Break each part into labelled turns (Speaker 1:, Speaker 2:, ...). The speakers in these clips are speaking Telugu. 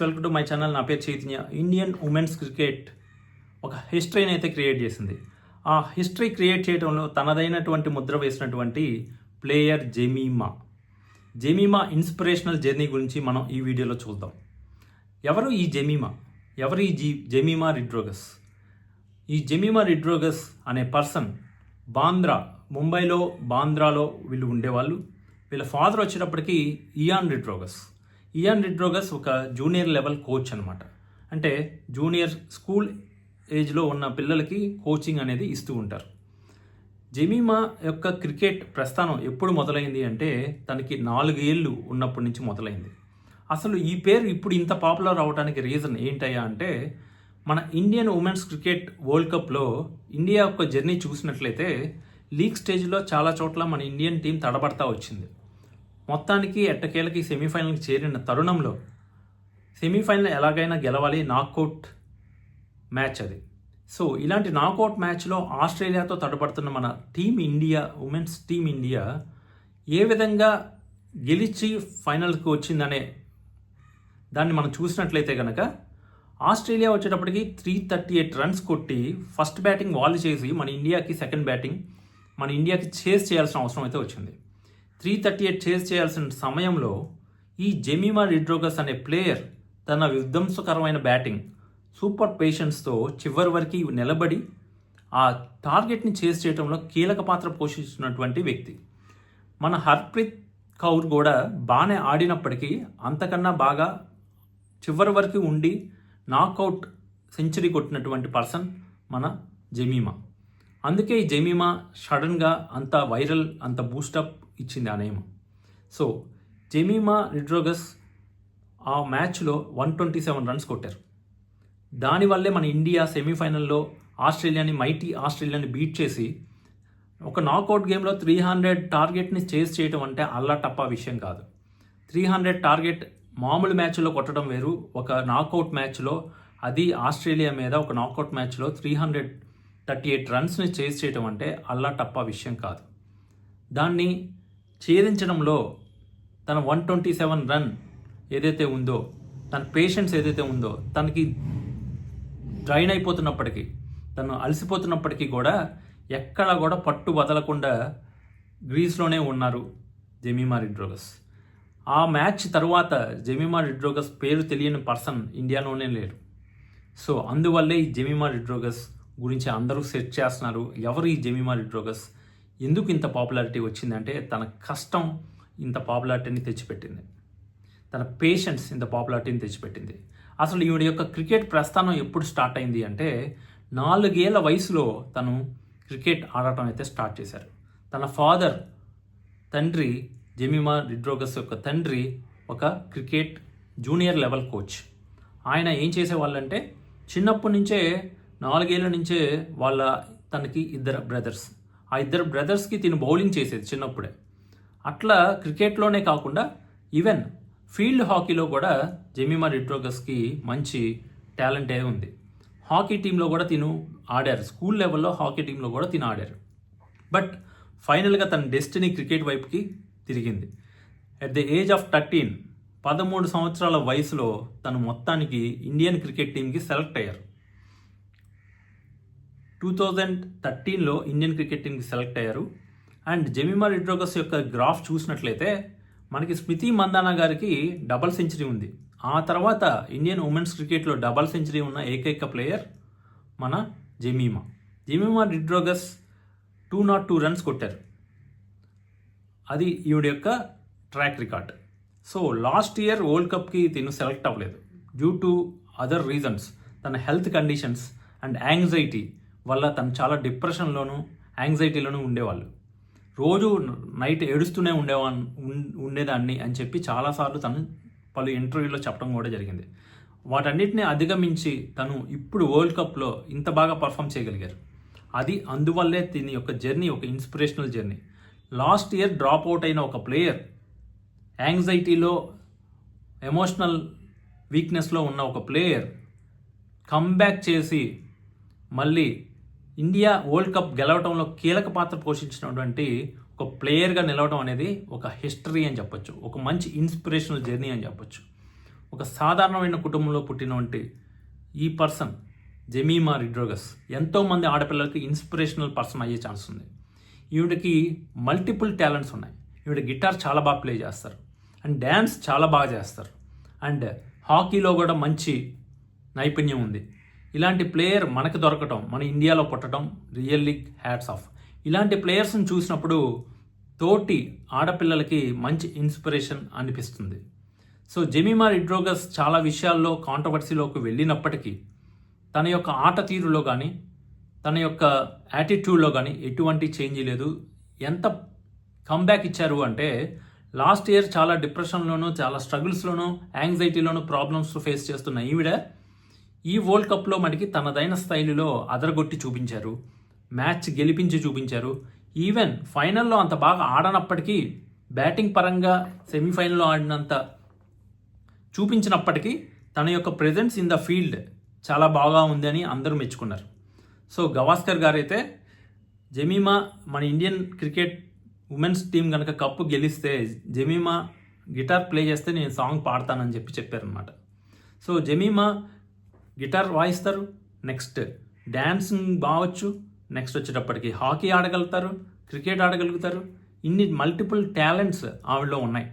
Speaker 1: Welcome to my channel. నా పేరు చైతన్య. ఇండియన్ ఉమెన్స్ క్రికెట్ ఒక హిస్టరీని అయితే క్రియేట్ చేసింది. ఆ హిస్టరీ క్రియేట్ చేయడంలో తనదైనటువంటి ముద్ర వేసినటువంటి ప్లేయర్ జెమీమా ఇన్స్పిరేషనల్ జర్నీ గురించి మనం ఈ వీడియోలో చూద్దాం. ఎవరు ఈ జెమీమా రిడ్రోగస్? ఈ జెమీమా రిడ్రోగస్ అనే పర్సన్ ముంబైలో బాంద్రాలో వీళ్ళు ఉండేవాళ్ళు. వీళ్ళ ఫాదర్ వచ్చేటప్పటికి ఇయాన్ రిడ్రోగస్ ఒక జూనియర్ లెవెల్ కోచ్ అనమాట. అంటే జూనియర్ స్కూల్ ఏజ్లో ఉన్న పిల్లలకి కోచింగ్ అనేది ఇస్తూ ఉంటారు. జెమీమా యొక్క క్రికెట్ ప్రస్థానం ఎప్పుడు మొదలైంది అంటే తనకి 4 ఏళ్ళు ఉన్నప్పటి నుంచి మొదలైంది. అసలు ఈ పేరు ఇప్పుడు ఇంత పాపులర్ అవడానికి రీజన్ ఏంటయ్యా అంటే మన ఇండియన్ ఉమెన్స్ క్రికెట్ వరల్డ్ కప్లో ఇండియా యొక్క జర్నీ చూసినట్లయితే లీగ్ స్టేజ్లో చాలా చోట్ల మన ఇండియన్ టీం తడబడతా వచ్చింది. మొత్తానికి ఎట్టకేలకి సెమీఫైనల్కి చేరిన తరుణంలో సెమీఫైనల్ ఎలాగైనా గెలవాలి, నాకౌట్ మ్యాచ్ అది. సో ఇలాంటి నాకౌట్ మ్యాచ్లో ఆస్ట్రేలియాతో తడబడుతున్న మన ఉమెన్స్ టీమ్ ఇండియా ఏ విధంగా గెలిచి ఫైనల్కి వచ్చిందనే దాన్ని మనం చూసినట్లయితే కనుక ఆస్ట్రేలియా వచ్చేటప్పటికి 338 రన్స్ కొట్టి ఫస్ట్ బ్యాటింగ్ వాళ్ళు చేసి మన ఇండియాకి చేస్ చేయాల్సిన అవసరం అయితే వచ్చింది. 338 చేస్ చేయాల్సిన సమయంలో ఈ జెమీమా రిడ్రోగస్ అనే ప్లేయర్ తన విధ్వంసకరమైన బ్యాటింగ్, సూపర్ పేషెన్స్తో చివరి వరకు నిలబడి ఆ టార్గెట్ని చేస్ చేయడంలో కీలక పాత్ర పోషించినటువంటి వ్యక్తి. మన హర్ప్రీత్ కౌర్ కూడా బాగానే ఆడినప్పటికీ అంతకన్నా బాగా చివరి వరకు ఉండి నాకౌట్ సెంచరీ కొట్టినటువంటి పర్సన్ మన జెమీమా. అందుకే ఈ జెమీమా సడన్గా అంత వైరల్, అంత బూస్టప్ ఇచ్చింది ఆ నేమ్. సో జెమీమా రిడ్రోగస్ ఆ మ్యాచ్లో 127 రన్స్ కొట్టారు. దానివల్లే మన ఇండియా సెమీఫైనల్లో మైటీ ఆస్ట్రేలియాని బీట్ చేసి ఒక నాకౌట్ గేమ్లో 300 టార్గెట్ని చేస్ చేయడం అంటే అల్లాటప్పా విషయం కాదు. 300 టార్గెట్ మామూలు మ్యాచ్లో కొట్టడం వేరు, ఒక నాకౌట్ మ్యాచ్లో, అది ఆస్ట్రేలియా మీద ఒక నాకౌట్ మ్యాచ్లో 338 రన్స్ని చేస్ చేయడం అంటే అల్లాటప్పా విషయం కాదు. దాన్ని ఛేదించడంలో తన 127 రన్ ఏదైతే ఉందో, తన పేషెన్స్ ఏదైతే ఉందో, తనకి డ్రైన్ అయిపోతున్నప్పటికీ, తను అలసిపోతున్నప్పటికీ కూడా ఎక్కడ కూడా పట్టు వదలకుండా గ్రీస్లోనే ఉన్నారు జెమీమా రిడ్రోగస్. ఆ మ్యాచ్ తర్వాత జెమీమా రిడ్రోగస్ పేరు తెలియని పర్సన్ ఇండియాలోనే లేరు. సో అందువల్లే ఈ జెమీమా రిడ్రోగస్ గురించి అందరూ సెర్చ్ చేస్తున్నారు. ఎవరు ఈ జెమీమా రిడ్రోగస్, ఎందుకు ఇంత పాపులారిటీ వచ్చిందంటే తన కష్టం ఇంత పాపులారిటీని తెచ్చిపెట్టింది, తన పేషెన్స్ ఇంత పాపులారిటీని తెచ్చిపెట్టింది. అసలు ఈవిడ యొక్క క్రికెట్ ప్రస్థానం ఎప్పుడు స్టార్ట్ అయింది అంటే 4 ఏళ్ల వయసులో తను క్రికెట్ ఆడటం అయితే స్టార్ట్ చేశారు. తన తండ్రి జెమీమా రిడ్రోగస్ యొక్క తండ్రి ఒక క్రికెట్ జూనియర్ లెవెల్ కోచ్. ఆయన ఏం చేసేవాళ్ళంటే చిన్నప్పటి నుంచే 4 ఏళ్ల నుంచే తనకి 2 బ్రదర్స్, ఆ 2 బ్రదర్స్కి తిను బౌలింగ్ చేసేది చిన్నప్పుడే. అట్లా క్రికెట్లోనే కాకుండా ఈవెన్ ఫీల్డ్ హాకీలో కూడా జెమీమా రిడ్రోగస్కి మంచి టాలెంట్ ఉంది. హాకీ టీంలో కూడా తిను ఆడారు, స్కూల్ లెవెల్లో హాకీ టీంలో కూడా తిను ఆడారు. బట్ ఫైనల్గా తన డెస్టినీ క్రికెట్ వైపుకి తిరిగింది. అట్ ది ఏజ్ ఆఫ్ 13 సంవత్సరాల వయసులో తను మొత్తానికి ఇండియన్ క్రికెట్ టీంకి సెలెక్ట్ అయ్యారు. 2013లో ఇండియన్ క్రికెట్ టీంకి సెలెక్ట్ అయ్యారు. అండ్ జెమీమా రిడ్రోగస్ యొక్క గ్రాఫ్ చూసినట్లయితే మనకి స్మృతి మందానా గారికి డబల్ సెంచరీ ఉంది. ఆ తర్వాత ఇండియన్ ఉమెన్స్ క్రికెట్లో డబల్ సెంచరీ ఉన్న ఏకైక ప్లేయర్ మన జెమీమా రిడ్రోగస్ 202 రన్స్ కొట్టారు. అది ఈవిడ యొక్క track record. So last year world కప్కి తిను సెలెక్ట్ అవ్వలేదు డ్యూ టు అదర్ రీజన్స్. తన హెల్త్ కండిషన్స్ అండ్ యాంగ్జైటీ వల్ల తను చాలా డిప్రెషన్లోనూ యాంగ్జైటీలోనూ ఉండేవాళ్ళు. రోజు నైట్ ఏడుస్తూనే ఉండేదాన్ని అని చెప్పి చాలాసార్లు తను పలు ఇంటర్వ్యూలో చెప్పడం కూడా జరిగింది. వాటన్నిటిని అధిగమించి తను ఇప్పుడు వరల్డ్ కప్లో ఇంత బాగా పర్ఫామ్ చేయగలిగారు. అందువల్లే దీని యొక్క జర్నీ ఒక inspirational journey. Last year drop out అయిన ఒక ప్లేయర్, యాంగ్జైటీలో, ఎమోషనల్ వీక్నెస్లో ఉన్న ఒక ప్లేయర్ కమ్బ్యాక్ చేసి మళ్ళీ ఇండియా వరల్డ్ కప్ గెలవడంలో కీలక పాత్ర పోషించినటువంటి ఒక ప్లేయర్గా నిలవడం అనేది ఒక హిస్టరీ అని చెప్పొచ్చు, ఒక మంచి ఇన్స్పిరేషనల్ జర్నీ అని చెప్పొచ్చు. ఒక సాధారణమైన కుటుంబంలో పుట్టినటువంటి ఈ పర్సన్ జెమీమా రిడ్రోగస్ ఎంతోమంది ఆడపిల్లలకి ఇన్స్పిరేషనల్ పర్సన్ అయ్యే ఛాన్స్ ఉంది. ఈవిడకి మల్టిపుల్ టాలెంట్స్ ఉన్నాయి. ఈవిడ గిటార్ చాలా బాగా ప్లే చేస్తారు అండ్ డ్యాన్స్ చాలా బాగా చేస్తారు అండ్ హాకీలో కూడా మంచి నైపుణ్యం ఉంది. ఇలాంటి ప్లేయర్ మనకు దొరకటం, మన ఇండియాలో పుట్టడం రియల్లీ హ్యాట్స్ ఆఫ్. ఇలాంటి ప్లేయర్స్ని చూసినప్పుడు తోటి ఆడపిల్లలకి మంచి ఇన్స్పిరేషన్ అనిపిస్తుంది. సో జెమీమా రిడ్రోగస్ చాలా విషయాల్లో కాంట్రవర్సీలోకి వెళ్ళినప్పటికీ తన యొక్క ఆట తీరులో కానీ తన యొక్క యాటిట్యూడ్లో కానీ ఎటువంటి చేంజ్ లేదు. ఎంత కమ్బ్యాక్ ఇచ్చారు అంటే లాస్ట్ ఇయర్ చాలా డిప్రెషన్లోనూ చాలా స్ట్రగుల్స్లోనూ యాంగ్జైటీలోనూ ప్రాబ్లమ్స్ ఫేస్ చేస్తున్న ఈవిడ ఈ వరల్డ్ కప్లో మనకి తనదైన స్థైలిలో అదరగొట్టి చూపించారు, మ్యాచ్ గెలిపించి చూపించారు. ఈవెన్ ఫైనల్లో అంత బాగా ఆడనప్పటికీ బ్యాటింగ్ పరంగా సెమీఫైనల్లో ఆడినంత చూపించినప్పటికీ తన యొక్క ప్రెజెన్స్ ఇన్ ద ఫీల్డ్ చాలా బాగా ఉంది అని అందరూ మెచ్చుకున్నారు. సో గవాస్కర్ గారు అయితే జెమీమా మన ఇండియన్ క్రికెట్ ఉమెన్స్ టీం కనుక కప్పు గెలిస్తే జెమీమా గిటార్ ప్లే చేస్తే నేను సాంగ్ పాడతానని చెప్పారనమాట. సో జెమీమా గిటార్ వాయిస్తారు, నెక్స్ట్ డ్యాన్సింగ్ బావచ్చు, నెక్స్ట్ వచ్చేటప్పటికి హాకీ ఆడగలుగుతారు, క్రికెట్ ఆడగలుగుతారు. ఇన్ని మల్టిపుల్ టాలెంట్స్ ఆవిడలో ఉన్నాయి.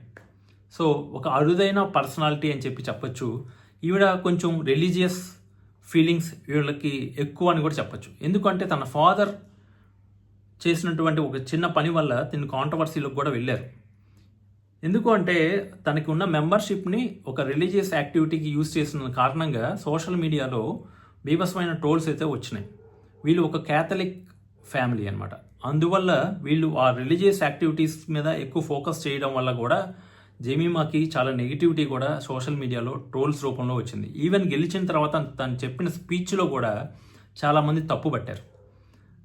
Speaker 1: సో ఒక అరుదైన పర్సనాలిటీ అని చెప్పొచ్చు. ఈవిడ కొంచెం రిలీజియస్ ఫీలింగ్స్ వీళ్ళకి ఎక్కువ అని కూడా చెప్పచ్చు. ఎందుకంటే తన ఫాదర్ చేసినటువంటి ఒక చిన్న పని వల్ల తిని కాంట్రవర్సీలకు కూడా వెళ్ళారు. ఎందుకు అంటే తనకి ఉన్న మెంబర్షిప్ని ఒక రిలీజియస్ యాక్టివిటీకి యూజ్ చేసిన కారణంగా సోషల్ మీడియాలో బీభత్సమైన ట్రోల్స్ అయితే వచ్చినాయి. వీళ్ళు ఒక క్యాథలిక్ ఫ్యామిలీ అనమాట. అందువల్ల వీళ్ళు ఆ రిలీజియస్ యాక్టివిటీస్ మీద ఎక్కువ ఫోకస్ చేయడం వల్ల కూడా జెమీమాకి చాలా నెగిటివిటీ కూడా సోషల్ మీడియాలో ట్రోల్స్ రూపంలో వచ్చింది. ఈవెన్ గెలిచిన తర్వాత తను చెప్పిన స్పీచ్లో కూడా చాలామంది తప్పు పట్టారు.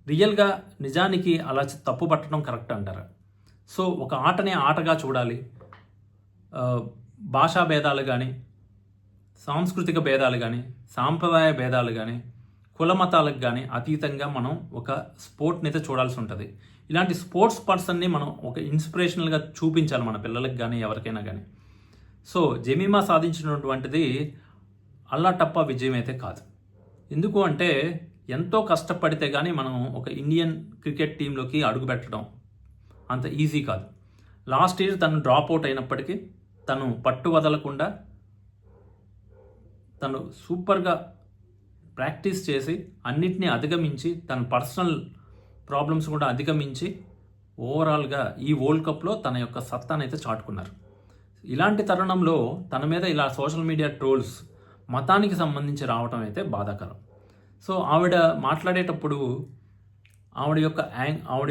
Speaker 1: రియల్గా నిజానికి అలా తప్పు పట్టడం కరెక్ట్ అంటారా? సో ఒక ఆటనే ఆటగా చూడాలి. భాషా భేదాలు కానీ, సాంస్కృతిక భేదాలు కానీ, సాంప్రదాయ భేదాలు కానీ, కుల మతాలకు కానీ అతీతంగా మనం ఒక స్పోర్ట్ని అయితే చూడాల్సి ఉంటుంది. ఇలాంటి స్పోర్ట్స్ పర్సన్ని మనం ఒక ఇన్స్పిరేషనల్గా చూపించాలి మన పిల్లలకు కానీ ఎవరికైనా కానీ. సో జెమీమా సాధించినటువంటిది అల్లాటప్ప విజయం అయితే కాదు. ఎందుకు అంటే ఎంతో కష్టపడితే కానీ మనం ఒక ఇండియన్ క్రికెట్ టీంలోకి అడుగుపెట్టడం అంత ఈజీ కాదు. లాస్ట్ ఇయర్ తను డ్రాప్ అవుట్ అయినప్పటికీ తను పట్టు వదలకుండా తను సూపర్గా ప్రాక్టీస్ చేసి అన్నిటినీ అధిగమించి తన పర్సనల్ ప్రాబ్లమ్స్ కూడా అధిగమించి ఓవరాల్గా ఈ వరల్డ్ కప్లో తన యొక్క సత్తాను అయితే చాటుకున్నారు. ఇలాంటి తరుణంలో తన మీద ఇలా సోషల్ మీడియా ట్రోల్స్ మతానికి సంబంధించి రావడం అయితే బాధాకరం. సో ఆవిడ మాట్లాడేటప్పుడు ఆవిడ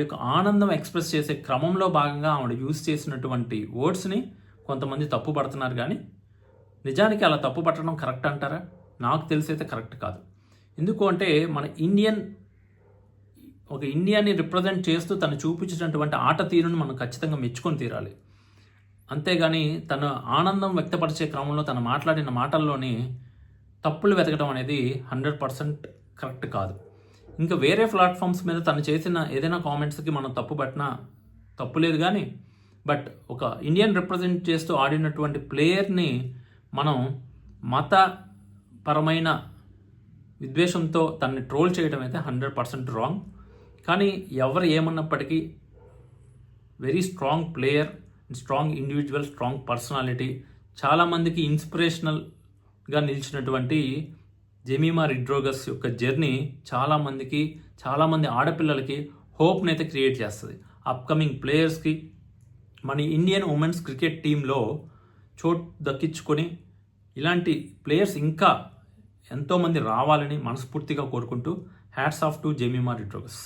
Speaker 1: యొక్క ఆనందం ఎక్స్ప్రెస్ చేసే క్రమంలో భాగంగా ఆవిడ యూజ్ చేసినటువంటి వర్డ్స్ని కొంతమంది తప్పు పడుతున్నారు. కానీ నిజానికి అలా తప్పు పట్టడం కరెక్ట్ అంటారా? నాకు తెలిసి అయితే కరెక్ట్ కాదు. ఎందుకు అంటే మన ఇండియాని రిప్రజెంట్ చేస్తూ తను చూపించినటువంటి ఆట తీరును మనం ఖచ్చితంగా మెచ్చుకొని తీరాలి. అంతేగాని తన ఆనందం వ్యక్తపరిచే క్రమంలో తను మాట్లాడిన మాటల్లోని తప్పులు వెతకడం అనేది 100% కరెక్ట్ కాదు. ఇంకా వేరే ప్లాట్ఫామ్స్ మీద తను చేసిన ఏదైనా కామెంట్స్కి మనం తప్పు పట్టినా తప్పు లేదు. కానీ బట్ ఒక ఇండియన్ రిప్రజెంట్ చేస్తూ ఆడినటువంటి ప్లేయర్ని మనం మతపరమైన విద్వేషంతో తనని ట్రోల్ చేయడం అయితే 100% రాంగ్. కానీ ఎవరు ఏమన్నప్పటికీ very strong player, strong individual, strong personality, చాలామందికి ఇన్స్పిరేషనల్గా నిలిచినటువంటి జెమీమా రిడ్రోగస్ యొక్క జర్నీ చాలామంది ఆడపిల్లలకి హోప్ని అయితే క్రియేట్ చేస్తుంది. అప్కమింగ్ ప్లేయర్స్కి మన ఇండియన్ ఉమెన్స్ క్రికెట్ టీంలో చోటు దక్కించుకొని ఇలాంటి ప్లేయర్స్ ఇంకా ఎంతోమంది రావాలని మనస్ఫూర్తిగా కోరుకుంటూ హ్యాట్స్ ఆఫ్ టు జెమీమా రిడ్రోగస్.